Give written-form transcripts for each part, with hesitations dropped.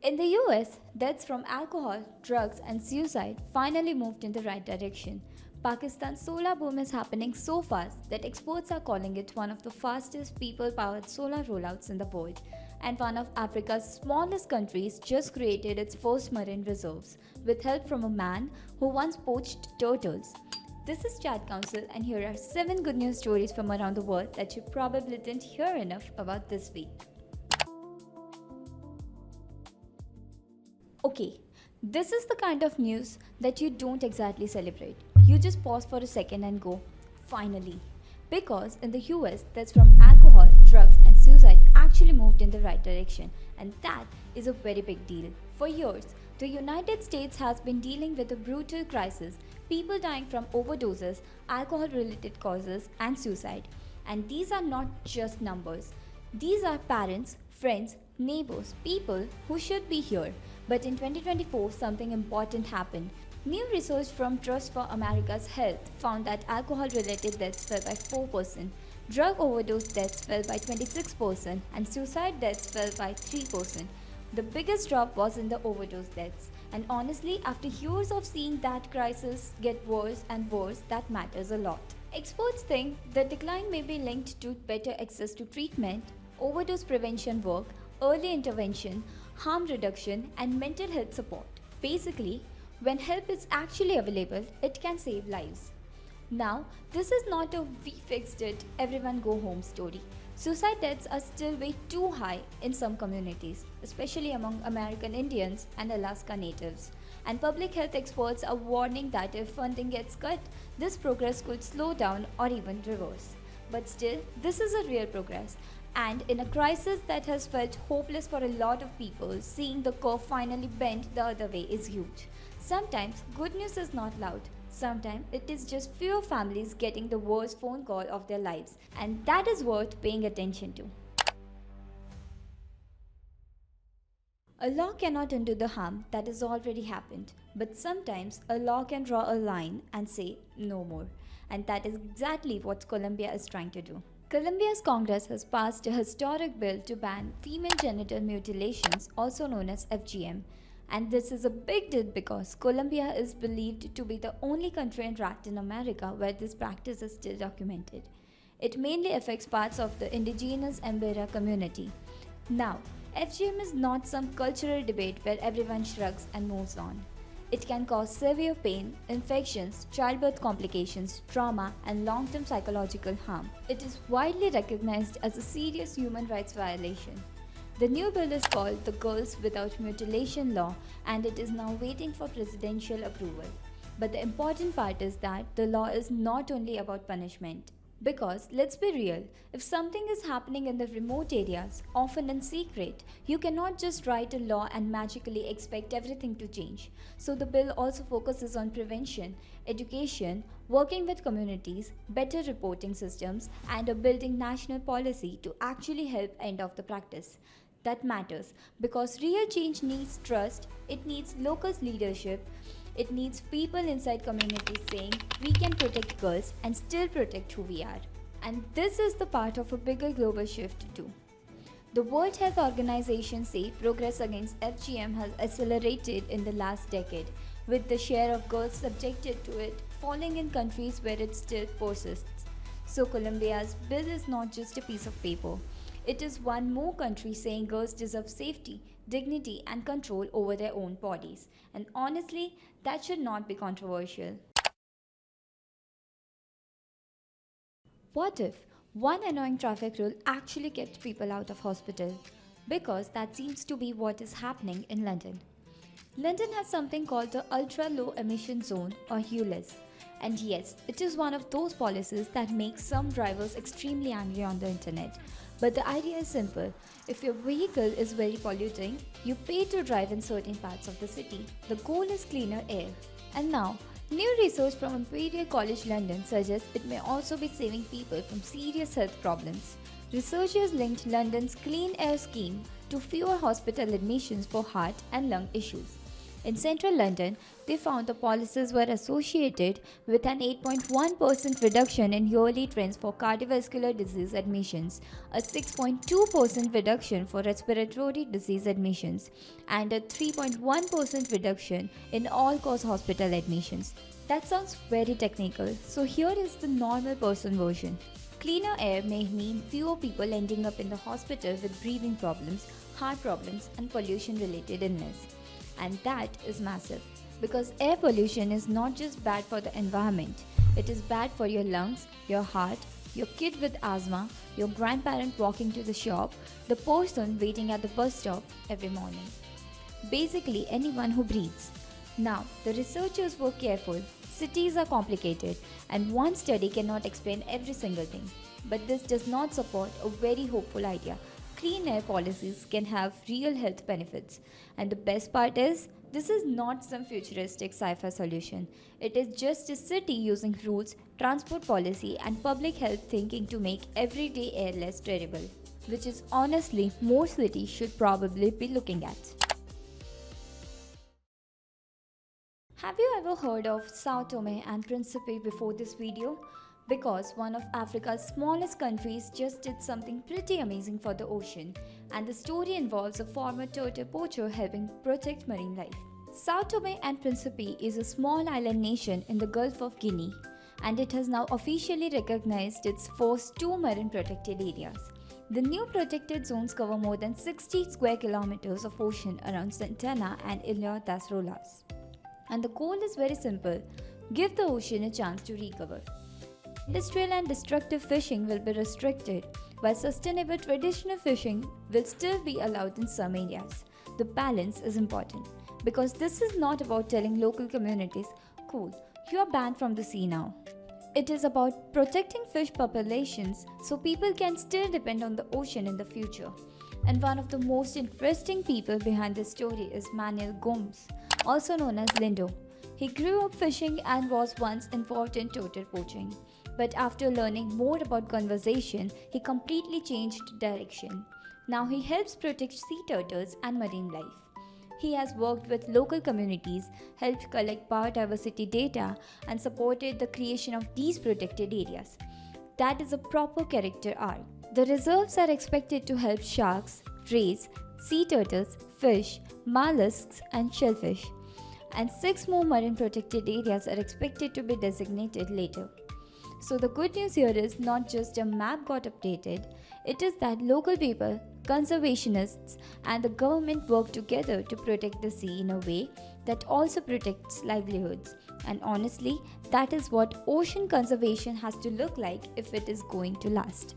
In the US, deaths from alcohol, drugs, and suicide finally moved in the right direction. Pakistan's solar boom is happening so fast that experts are calling it one of the fastest people powered solar rollouts in the world. And one of Africa's smallest countries just created its first marine reserves with help from a man who once poached turtles. This is Chat Council, and here are 7 good news stories from around the world that you probably didn't hear enough about this week. Okay, this is the kind of news that you don't exactly celebrate. You just pause for a second and go, finally. Because in the US, that's from alcohol, drugs, and suicide actually moved in the right direction, and that is a very big deal. For years, the United States has been dealing with a brutal crisis, people dying from overdoses, alcohol related causes, and suicide. And these are not just numbers, these are parents, friends, neighbors, people who should be here. But in 2024, something important happened. New research from Trust for America's Health found that alcohol related deaths fell by 4%, drug overdose deaths fell by 26%, and suicide deaths fell by 3%. The biggest drop was in the overdose deaths. And honestly, after years of seeing that crisis get worse and worse, that matters a lot. Experts think the decline may be linked to better access to treatment, overdose prevention work, early intervention, harm reduction, and mental health support. Basically, when help is actually available, it can save lives. Now, this is not a we fixed it, everyone go home story. Suicide deaths are still way too high in some communities, especially among American Indians and Alaska Natives. And public health experts are warning that if funding gets cut, this progress could slow down or even reverse. But still, this is a real progress. And in a crisis that has felt hopeless for a lot of people, seeing the curve finally bend the other way is huge. Sometimes good news is not loud. Sometimes it is just fewer families getting the worst phone call of their lives, and that is worth paying attention to. A law cannot undo the harm that has already happened, but sometimes a law can draw a line and say no more, and that is exactly what Colombia is trying to do. Colombia's Congress has passed a historic bill to ban female genital mutilations, also known as FGM. And this is a big deal because Colombia is believed to be the only country in Latin America where this practice is still documented. It mainly affects parts of the indigenous Embera community. Now, FGM is not some cultural debate where everyone shrugs and moves on. It can cause severe pain, infections, childbirth complications, trauma, and long-term psychological harm. It is widely recognized as a serious human rights violation. The new bill is called the Girls Without Mutilation Law, and it is now waiting for presidential approval. But the important part is that the law is not only about punishment. Because, let's be real, if something is happening in the remote areas, often in secret, you cannot just write a law and magically expect everything to change. So the bill also focuses on prevention, education, working with communities, better reporting systems, and a building national policy to actually help end off the practice. That matters because real change needs trust, it needs local leadership, it needs people inside communities saying we can protect girls and still protect who we are. And this is the part of a bigger global shift too. The World Health Organization say progress against FGM has accelerated in the last decade, with the share of girls subjected to it falling in countries where it still persists. So Colombia's bill is not just a piece of paper. It is one more country saying girls deserve safety, dignity, and control over their own bodies. And honestly, that should not be controversial. What if one annoying traffic rule actually kept people out of hospital? Because that seems to be what is happening in London. London has something called the Ultra Low Emission Zone or ULEZ. And yes, it is one of those policies that makes some drivers extremely angry on the internet. But the idea is simple. If your vehicle is very polluting, you pay to drive in certain parts of the city. The goal is cleaner air. And now, new research from Imperial College London suggests it may also be saving people from serious health problems. Researchers linked London's clean air scheme to fewer hospital admissions for heart and lung issues. In central London, they found the policies were associated with an 8.1% reduction in yearly trends for cardiovascular disease admissions, a 6.2% reduction for respiratory disease admissions, and a 3.1% reduction in all-cause hospital admissions. That sounds very technical, so here is the normal person version. Cleaner air may mean fewer people ending up in the hospital with breathing problems, heart problems, and pollution related illness. And that is massive because air pollution is not just bad for the environment, it is bad for your lungs, your heart, your kid with asthma, your grandparent walking to the shop, the person waiting at the bus stop every morning. Basically, anyone who breathes. Now, the researchers were careful. Cities are complicated, and one study cannot explain every single thing. But this does not support a very hopeful idea. Clean air policies can have real health benefits. And the best part is, this is not some futuristic sci fi solution. It is just a city using rules, transport policy, and public health thinking to make everyday air less terrible. Which is honestly more cities should probably be looking at. Have you ever heard of Sao Tome and Principe before this video? Because one of Africa's smallest countries just did something pretty amazing for the ocean, and the story involves a former turtle poacher helping protect marine life. Sao Tome and Principe is a small island nation in the Gulf of Guinea, and it has now officially recognized its first two marine protected areas. The new protected zones cover more than 60 square kilometers of ocean around Santana and Ilha das Rolas. And the goal is very simple: give the ocean a chance to recover. Industrial and destructive fishing will be restricted, while sustainable traditional fishing will still be allowed in some areas. The balance is important because this is not about telling local communities, cool, you are banned from the sea now. It is about protecting fish populations so people can still depend on the ocean in the future. And one of the most interesting people behind this story is Manuel Gomes, also known as Lindo. He grew up fishing and was once involved in turtle poaching. But after learning more about conservation, he completely changed direction. Now he helps protect sea turtles and marine life. He has worked with local communities, helped collect biodiversity data, and supported the creation of these protected areas. That is a proper character arc. The reserves are expected to help sharks, rays, sea turtles, fish, mollusks, and shellfish. And 6 more marine protected areas are expected to be designated later. So the good news here is not just a map got updated, it is that local people, conservationists, and the government work together to protect the sea in a way that also protects livelihoods. And honestly, that is what ocean conservation has to look like if it is going to last.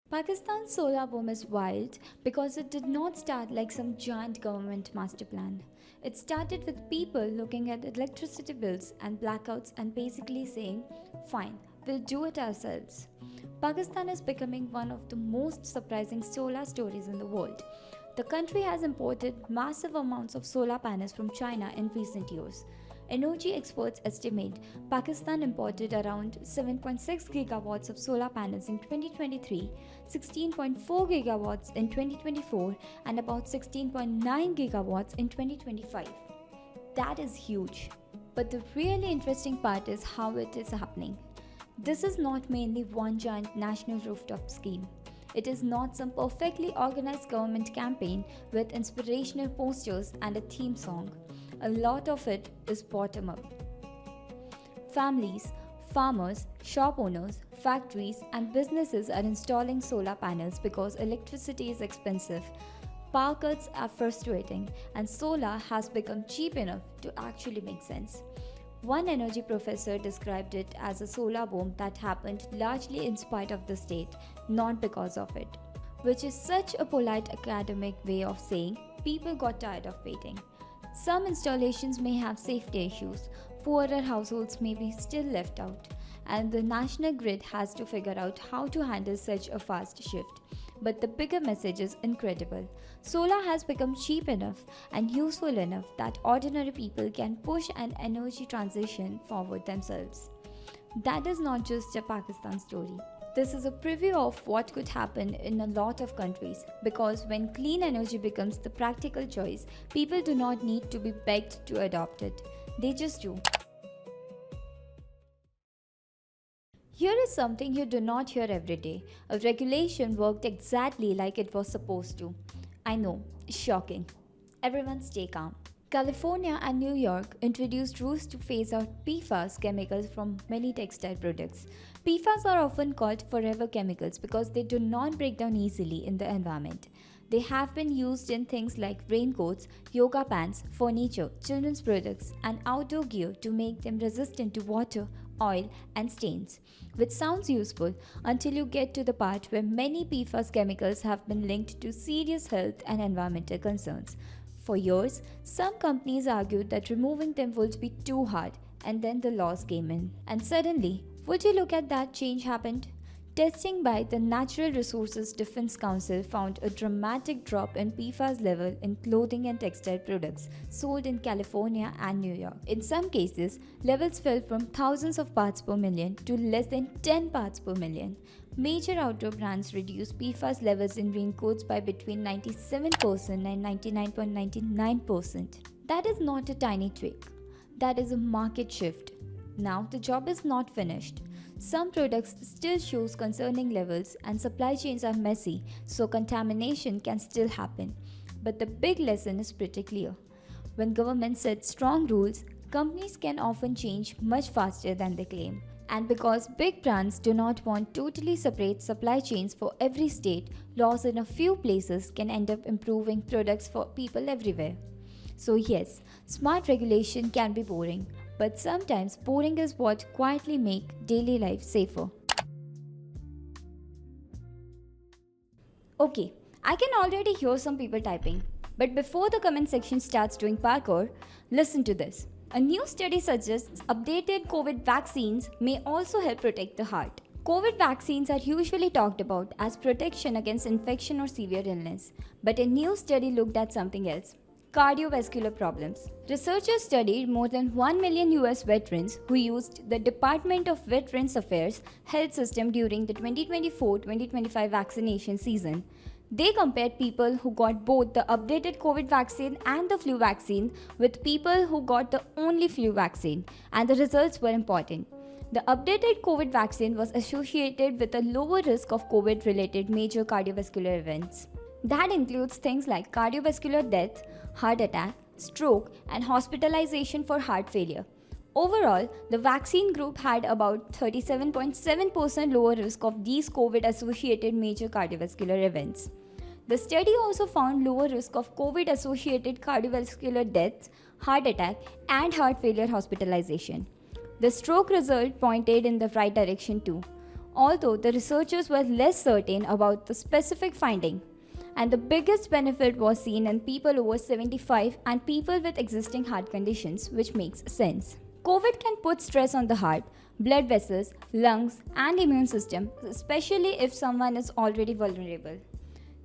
Pakistan's solar boom is wild because it did not start like some giant government master plan. It started with people looking at electricity bills and blackouts and basically saying, fine, we'll do it ourselves. Pakistan is becoming one of the most surprising solar stories in the world. The country has imported massive amounts of solar panels from China in recent years. Energy experts estimate Pakistan imported around 7.6 gigawatts of solar panels in 2023, 16.4 gigawatts in 2024, and about 16.9 gigawatts in 2025. That is huge. But the really interesting part is how it is happening. This is not mainly one giant national rooftop scheme. It is not some perfectly organized government campaign with inspirational posters and a theme song. A lot of it is bottom up. Families, farmers, shop owners, factories, and businesses are installing solar panels because electricity is expensive, power cuts are frustrating, and solar has become cheap enough to actually make sense. One energy professor described it as a solar boom that happened largely in spite of the state, not because of it, which is such a polite academic way of saying people got tired of waiting. Some installations may have safety issues, poorer households may be still left out, and the national grid has to figure out how to handle such a fast shift. But the bigger message is incredible. Solar has become cheap enough and useful enough that ordinary people can push an energy transition forward themselves. That is not just a Pakistan story. This is a preview of what could happen in a lot of countries because when clean energy becomes the practical choice, people do not need to be begged to adopt it. They just do. Here is something you do not hear every day. A regulation worked exactly like it was supposed to. I know, shocking. Everyone stay calm. California and New York introduced rules to phase out PFAS chemicals from many textile products. PFAS are often called forever chemicals because they do not break down easily in the environment. They have been used in things like raincoats, yoga pants, furniture, children's products, and outdoor gear to make them resistant to water, oil, and stains. Which sounds useful until you get to the part where many PFAS chemicals have been linked to serious health and environmental concerns. For years, some companies argued that removing them would be too hard, and then the laws came in. And suddenly, would you look at that change happened? Testing by the Natural Resources Defense Council found a dramatic drop in PFAS level in clothing and textile products sold in California and New York. In some cases, levels fell from thousands of parts per million to less than 10 parts per million. Major outdoor brands reduced PFAS levels in raincoats by between 97% and 99.99%. That is not a tiny tweak. That is a market shift. Now the job is not finished. Some products still shows concerning levels and supply chains are messy, so contamination can still happen. But the big lesson is pretty clear. When governments set strong rules, companies can often change much faster than they claim. And because big brands do not want totally separate supply chains for every state, laws in a few places can end up improving products for people everywhere. So yes, smart regulation can be boring, but sometimes boring is what quietly makes daily life safer. Okay, I can already hear some people typing. But before the comment section starts doing parkour, listen to this. A new study suggests updated COVID vaccines may also help protect the heart. COVID vaccines are usually talked about as protection against infection or severe illness, but a new study looked at something else: cardiovascular problems. Researchers studied more than 1 million US veterans who used the Department of Veterans Affairs health system during the 2024-2025 vaccination season. They compared people who got both the updated COVID vaccine and the flu vaccine with people who got the only flu vaccine, and the results were important. The updated COVID vaccine was associated with a lower risk of COVID-related major cardiovascular events. That includes things like cardiovascular death, heart attack, stroke, and hospitalization for heart failure. Overall, the vaccine group had about 37.7% lower risk of these COVID-associated major cardiovascular events. The study also found lower risk of COVID-associated cardiovascular deaths, heart attack, and heart failure hospitalization. The stroke result pointed in the right direction too, although the researchers were less certain about the specific finding. And the biggest benefit was seen in people over 75 and people with existing heart conditions, which makes sense. COVID can put stress on the heart, blood vessels, lungs, and immune system, especially if someone is already vulnerable.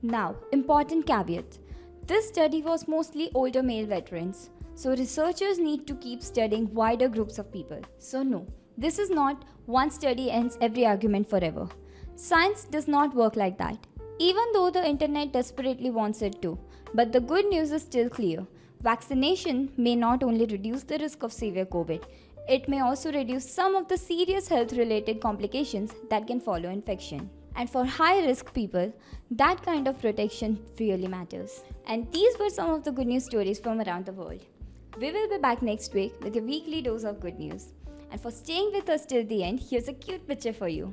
Now, important caveat. This study was mostly older male veterans, so researchers need to keep studying wider groups of people. So no, this is not one study ends every argument forever. Science does not work like that, even though the internet desperately wants it to. But the good news is still clear. Vaccination may not only reduce the risk of severe COVID, it may also reduce some of the serious health-related complications that can follow infection. And for high-risk people, that kind of protection really matters. And these were some of the good news stories from around the world. We will be back next week with a weekly dose of good news. And for staying with us till the end, here's a cute picture for you.